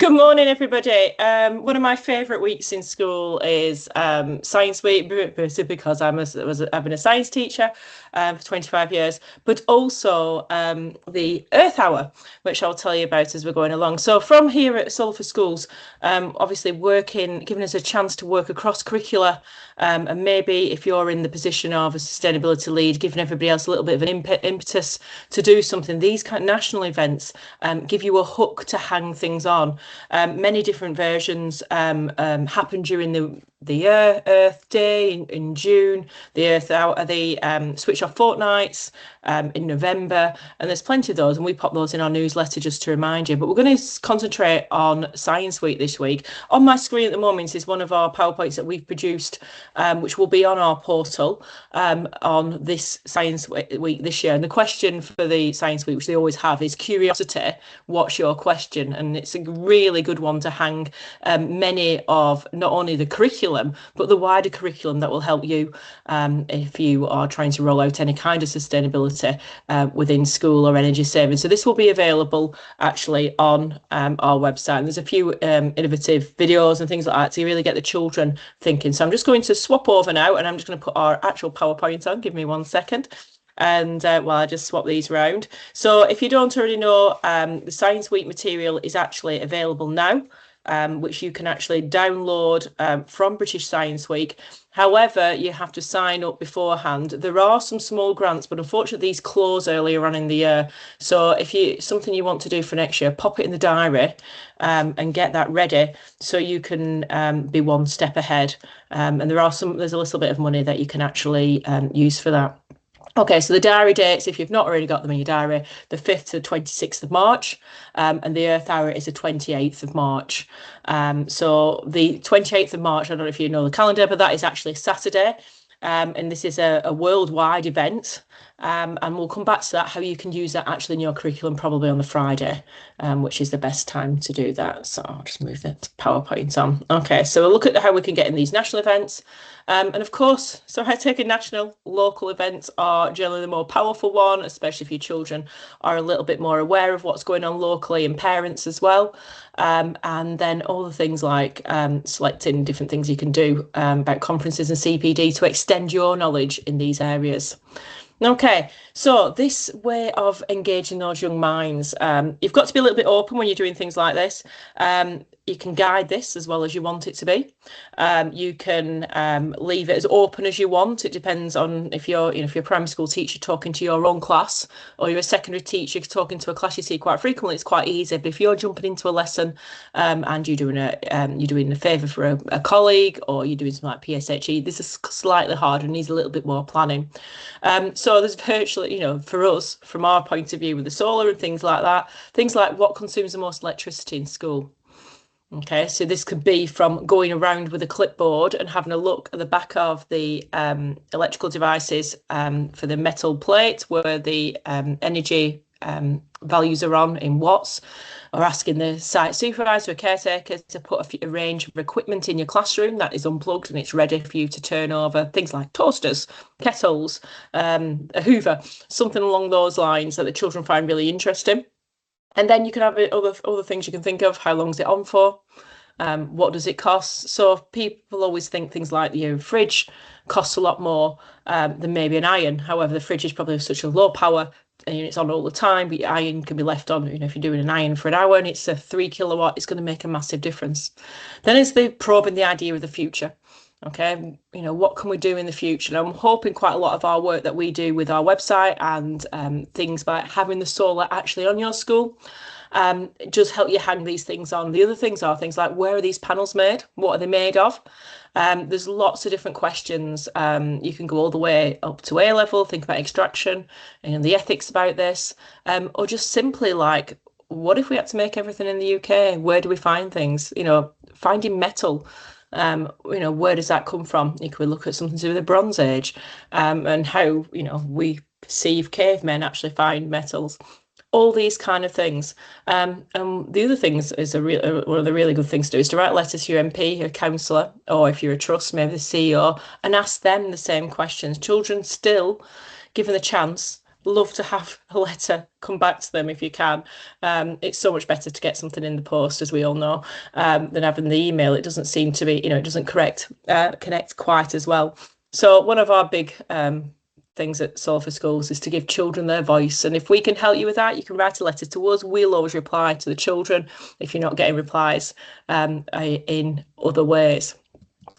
Good morning, everybody. One of my favourite weeks in school is Science Week, because I've been a science teacher for 25 years, but also the Earth Hour, which I'll tell you about as we're going along. So from here at Salford Schools, obviously giving us a chance to work across curricula, and maybe if you're in the position of a sustainability lead, giving everybody else a little bit of an impetus to do something. These kind of national events give you a hook to hang things on. Many different versions happen during the year. Earth Day in June, the Earth Hour, the Switch Off fortnights in November, and there's plenty of those, and we pop those in our newsletter just to remind you. But we're going to concentrate on Science Week this week. On my screen at the moment is one of our PowerPoints that we've produced, which will be on our portal on this Science Week this year. And the question for the Science Week, which they always have, is curiosity. What's your question? And it's a really good one to hang many of not only the curriculum, but the wider curriculum that will help you if you are trying to roll out any kind of sustainability within school or energy saving. So this will be available actually on our website. And there's a few innovative videos and things like that to really get the children thinking. So I'm just going to swap over now, and I'm just going to put our actual PowerPoint on. Give me 1 second. And while I just swap these around. So if you don't already know, the Science Week material is actually available now, which you can actually download from British Science Week. However, you have to sign up beforehand. There are some small grants, but unfortunately these close earlier on in the year. So if something you want to do for next year, pop it in the diary and get that ready so you can be one step ahead. And there's a little bit of money that you can actually use for that. Okay, so the diary dates, if you've not already got them in your diary, the 5th to the 26th of March, and the Earth Hour is the 28th of March. So the 28th of March, I don't know if you know the calendar, but that is actually Saturday. And this is a worldwide event. And we'll come back to that, how you can use that actually in your curriculum, probably on the Friday, which is the best time to do that. So I'll just move the PowerPoint on. Okay, so we'll look at how we can get in these national events. And of course, so I take a national, local events are generally the more powerful one, especially if your children are a little bit more aware of what's going on locally, and parents as well. And then all the things like selecting different things you can do about conferences and CPD to extend your knowledge in these areas. Okay, so this way of engaging those young minds, you've got to be a little bit open when you're doing things like this. You can guide this as well as you want it to be. You can leave it as open as you want. It depends on if you're a primary school teacher talking to your own class, or you're a secondary teacher talking to a class you see quite frequently. It's quite easy. But if you're jumping into a lesson and you're doing a favour for a colleague, or you're doing something like PSHE, this is slightly harder and needs a little bit more planning. So there's virtually, for us, from our point of view with the solar and things like that, things like what consumes the most electricity in school. Okay, so this could be from going around with a clipboard and having a look at the back of the electrical devices for the metal plate where the energy values are on in watts, or asking the site supervisor or caretaker to put a range of equipment in your classroom that is unplugged and it's ready for you to turn over. Things like toasters, kettles, a hoover, something along those lines that the children find really interesting. And then you can have other things you can think of. How long is it on for? What does it cost? So people always think things like the fridge costs a lot more than maybe an iron. However, the fridge is probably such a low power and it's on all the time, but your iron can be left on. If you're doing an iron for an hour and it's a 3 kilowatt, it's going to make a massive difference. Then it's the probing the idea of the future. Okay, what can we do in the future? And I'm hoping quite a lot of our work that we do with our website and things like having the solar actually on your school just help you hang these things on. The other things are things like, where are these panels made? What are they made of? There's lots of different questions. You can go all the way up to A level, think about extraction and the ethics about this, or just simply like, what if we had to make everything in the UK? Where do we find things? Finding metal. Where does that come from? You could look at something to do with the Bronze Age, and how we perceive cavemen actually find metals. All these kind of things. And the other things is one of the really good things to do is to write letters to your MP, your councillor, or if you're a trust, maybe the CEO, and ask them the same questions. Children still, given the chance, love to have a letter come back to them if you can. It's so much better to get something in the post, as we all know, than having the email. It doesn't seem to be, it doesn't connect quite as well. So one of our big things at Solar for Schools is to give children their voice. And if we can help you with that, you can write a letter to us. We'll always reply to the children if you're not getting replies in other ways.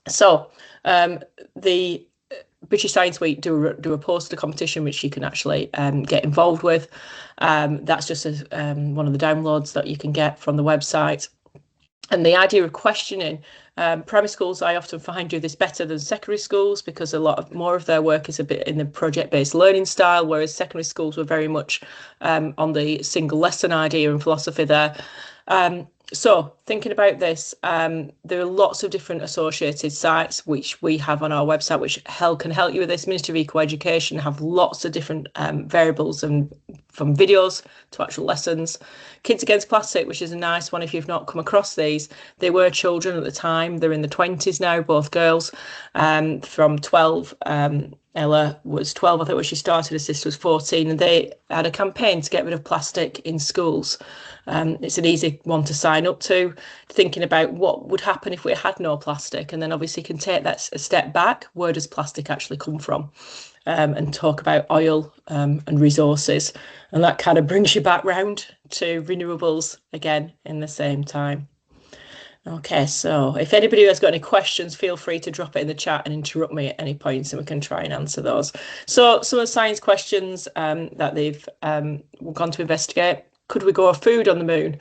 So the British Science Week do a poster competition which you can actually get involved with. That's just one of the downloads that you can get from the website. And the idea of questioning, primary schools I often find do this better than secondary schools because a lot more of their work is a bit in the project-based learning style, whereas secondary schools were very much on the single lesson idea and philosophy there. So thinking about this, there are lots of different associated sites which we have on our website which can help you with this. Ministry of Eco Education have lots of different variables, and from videos to actual lessons. Kids Against Plastic, which is a nice one if you've not come across these. They were children at the time. They're in the 20s now, both girls, from 12. Ella was 12, I think, when she started. Her sister was 14, and they had a campaign to get rid of plastic in schools. It's an easy one to sign up to, thinking about what would happen if we had no plastic, and then obviously can take that a step back. Where does plastic actually come from? And talk about oil and resources, and that kind of brings you back round to renewables again in the same time. Okay, so if anybody has got any questions, feel free to drop it in the chat and interrupt me at any points, and we can try and answer those. So some of the science questions that they've gone to investigate. Could we grow food on the moon?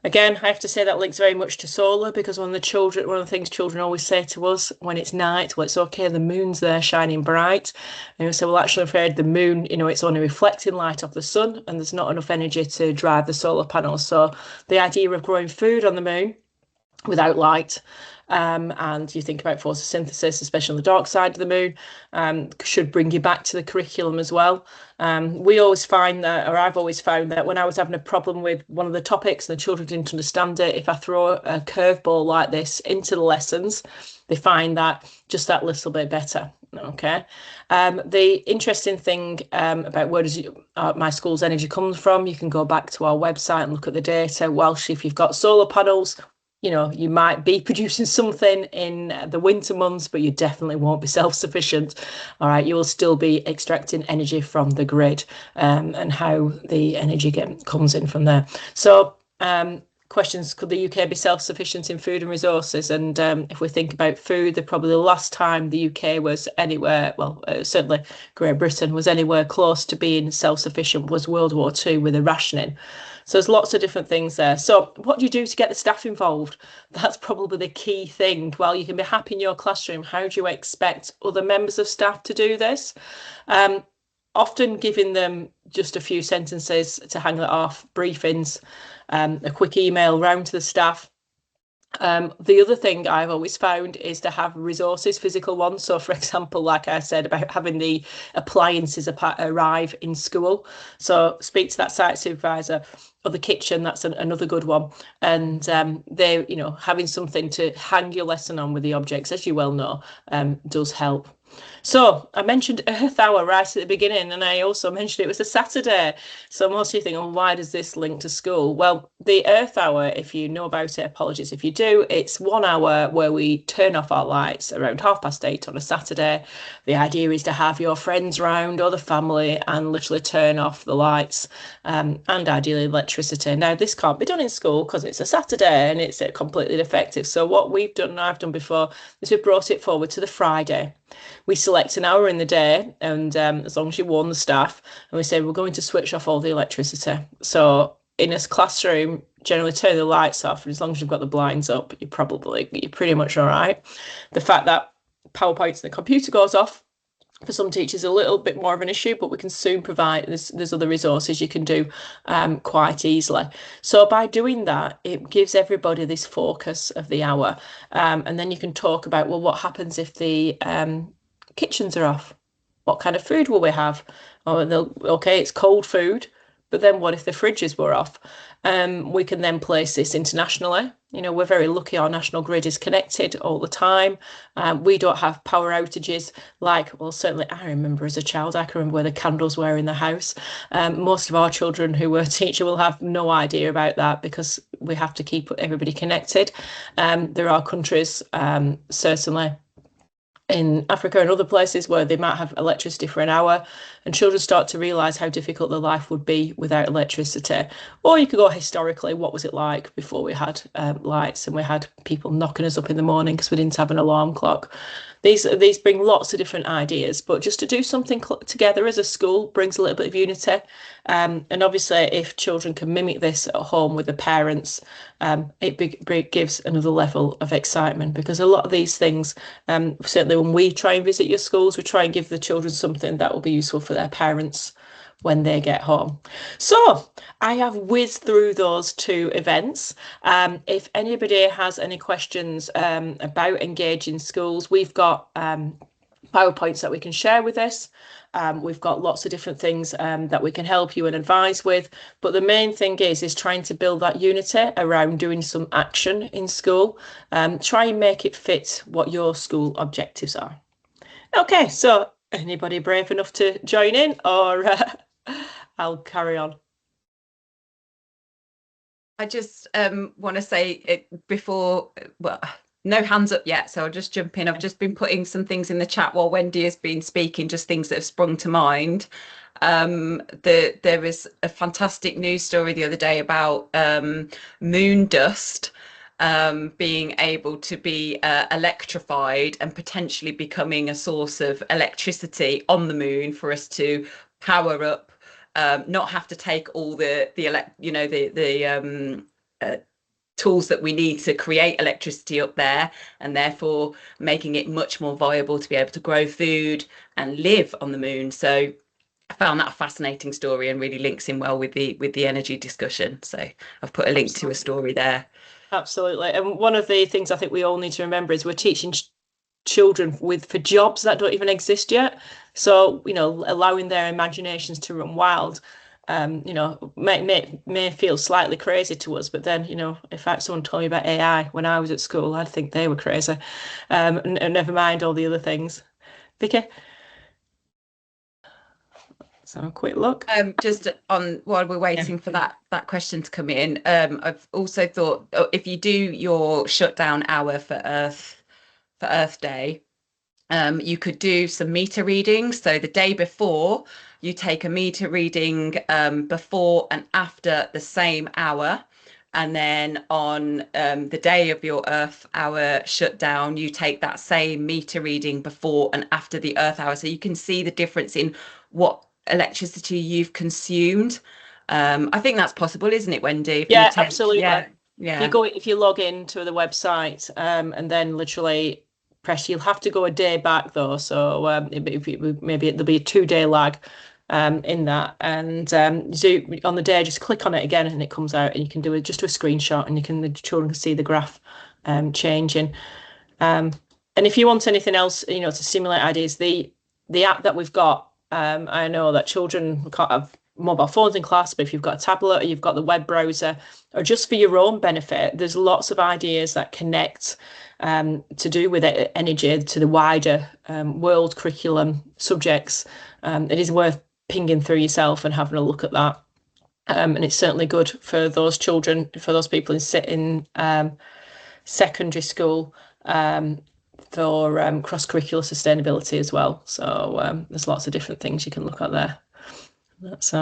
Again, I have to say that links very much to solar, because one of the things children always say to us when it's night, well, it's okay, the moon's there shining bright. And we say, well, actually, I'm afraid the moon, it's only reflecting light off the sun, and there's not enough energy to drive the solar panels. So the idea of growing food on the moon without light, and you think about photosynthesis, especially on the dark side of the moon, should bring you back to the curriculum as well. We always find that, or I've always found that when I was having a problem with one of the topics and the children didn't understand it, if I throw a curveball like this into the lessons, they find that just that little bit better. Okay. The interesting thing about where does my school's energy comes from, you can go back to our website and look at the data. Whilst if you've got solar panels, you might be producing something in the winter months, but you definitely won't be self-sufficient. All right, you will still be extracting energy from the grid, and how the energy comes in from there. So questions, could the UK be self-sufficient in food and resources? And if we think about food, probably the last time the UK was anywhere, certainly Great Britain was anywhere close to being self-sufficient was World War II with the rationing. So there's lots of different things there. So what do you do to get the staff involved? That's probably the key thing. While you can be happy in your classroom, how do you expect other members of staff to do this? Often giving them just a few sentences to hang it off, briefings, a quick email round to the staff. The other thing I've always found is to have resources, physical ones. So, for example, like I said about having the appliances arrive in school. So speak to that site supervisor, or the kitchen, that's another good one. And they, having something to hang your lesson on with the objects, as you well know, does help. So I mentioned Earth Hour right at the beginning, and I also mentioned it was a Saturday. So most of you think, oh, why does this link to school? Well, the Earth Hour, if you know about it, apologies if you do, it's 1 hour where we turn off our lights around 8:30 on a Saturday. The idea is to have your friends round or the family and literally turn off the lights, and ideally electricity. Now, this can't be done in school because it's a Saturday and it's completely ineffective. So what we've done, and I've done before, is we've brought it forward to the Friday. We select an hour in the day, and as long as you warn the staff, and we say we're going to switch off all the electricity. So in a classroom, generally turn the lights off, and as long as you've got the blinds up, you're pretty much all right. The fact that PowerPoint and the computer goes off for some teachers a little bit more of an issue, but we can soon provide, there's other resources you can do quite easily. So by doing that, it gives everybody this focus of the hour, and then you can talk about, well, what happens if the kitchens are off? What kind of food will we have? Okay, it's cold food, But then what if the fridges were off? We can then place this internationally. You know, we're very lucky our national grid is connected all the time. We don't have power outages like, well, certainly I remember as a child, I can remember where the candles were in the house. Most of our children who were teacher will have no idea about that because we have to keep everybody connected. There are countries, certainly in Africa and other places where they might have electricity for an hour, and children start to realise how difficult their life would be without electricity. Or you could go historically, what was it like before we had lights and we had people knocking us up in the morning because we didn't have an alarm clock. These bring lots of different ideas, but just to do something together as a school brings a little bit of unity. And obviously, if children can mimic this at home with the parents, it gives another level of excitement, because a lot of these things, certainly when we try and visit your schools, we try and give the children something that will be useful for their parents when they get home. So I have whizzed through those 2 events. If anybody has any questions about engaging schools, we've got PowerPoints that we can share with us. We've got lots of different things that we can help you and advise with. But the main thing is trying to build that unity around doing some action in school. Try and make it fit what your school objectives are. Okay, so anybody brave enough to join in, or I'll carry on? I just want to say it before, well, no hands up yet, so I'll just jump in. I've just been putting some things in the chat while Wendy has been speaking, just things that have sprung to mind. There was a fantastic news story the other day about moon dust being able to be electrified and potentially becoming a source of electricity on the moon for us to power up, not have to take all the tools that we need to create electricity up there, and therefore making it much more viable to be able to grow food and live on the moon. So I found that a fascinating story and really links in well with the energy discussion. So I've put a link to a story there. Absolutely. And one of the things I think we all need to remember is we're teaching children for jobs that don't even exist yet. So, you know, allowing their imaginations to run wild, you know, may feel slightly crazy to us, but then, you know, if someone told me about AI when I was at school, I'd think they were crazy. And never mind all the other things. Vicky? So a quick look. Just on while we're waiting for that question to come in, I've also thought, if you do your shutdown hour for Earth Day, you could do some meter readings. So the day before, you take a meter reading before and after the same hour. And then on the day of your Earth hour shutdown, you take that same meter reading before and after the Earth hour. So you can see the difference in what electricity you've consumed. I think that's possible, isn't it, Wendy? Yeah, absolutely. Yeah. If you log into the website and then literally press, you'll have to go a day back though. So maybe there'll be a 2-day lag in that, and so on the day just click on it again and it comes out, and you can do just a screenshot, and the children can see the graph changing. And if you want anything else, you know, to stimulate ideas, the app that we've got, I know that children can't have mobile phones in class, but if you've got a tablet or you've got the web browser, or just for your own benefit, there's lots of ideas that connect to do with energy to the wider world curriculum subjects. It is worth pinging through yourself and having a look at that. And it's certainly good for those children, for those people in secondary school, for cross-curricular sustainability as well. So there's lots of different things you can look at there. That's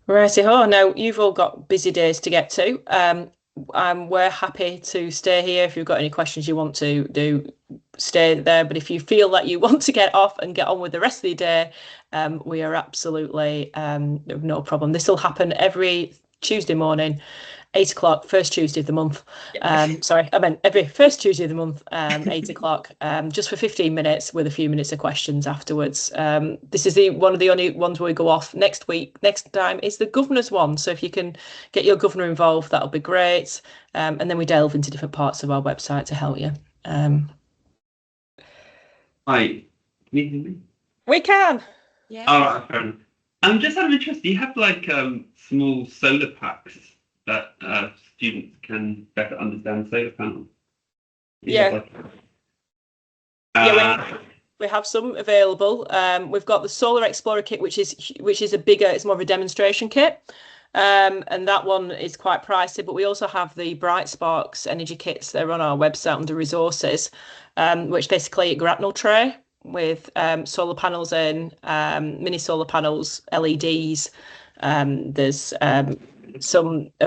righty-ho. Now, you've all got busy days to get to. We're happy to stay here. If you've got any questions you want to do, stay there. But if you feel that you want to get off and get on with the rest of the day, we are absolutely no problem. This will happen every Tuesday morning, 8 o'clock, first Tuesday of the month. Sorry, I meant every first Tuesday of the month, 8 o'clock, just for 15 minutes with a few minutes of questions afterwards. This is one of the only ones where we go off. Next time is the governor's one. So if you can get your governor involved, that'll be great. And then we delve into different parts of our website to help you. Hi, can you hear me? We can. Yeah. All right, I'm just out of interest. Do you have like small solar packs that students can better understand solar panels? Yeah. Yeah, we have some available. We've got the Solar Explorer kit, which is a bigger, it's more of a demonstration kit. And that one is quite pricey, but we also have the BrightSparks energy kits. They're on our website under resources, which basically a grapnel tray with solar panels in, mini solar panels, LEDs. There's a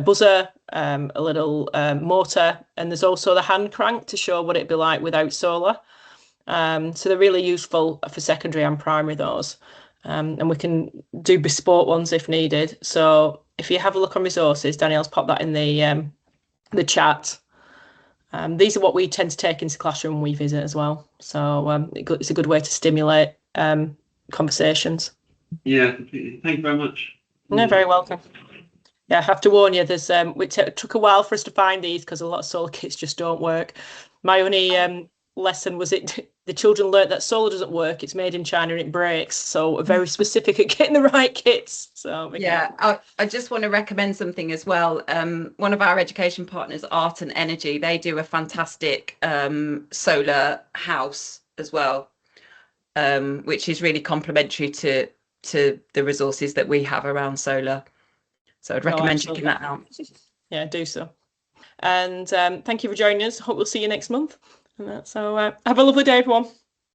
buzzer, a little motor, and there's also the hand crank to show what it'd be like without solar. So they're really useful for secondary and primary, those. And we can do bespoke ones if needed. So if you have a look on resources, Danielle's popped that in the chat. These are what we tend to take into classroom when we visit as well. So it's a good way to stimulate conversations. Yeah, completely. Thank you very much. No, very welcome. Yeah, I have to warn you, there's it took a while for us to find these because a lot of solar kits just don't work. My only lesson was the children learnt that solar doesn't work, it's made in China and it breaks, so we're very specific at getting the right kits. So yeah, I just want to recommend something as well. One of our education partners, Art and Energy, they do a fantastic solar house as well, which is really complementary to the resources that we have around solar. So I'd recommend checking that out. Yeah, do so. And thank you for joining us. Hope we'll see you next month. So have a lovely day, everyone.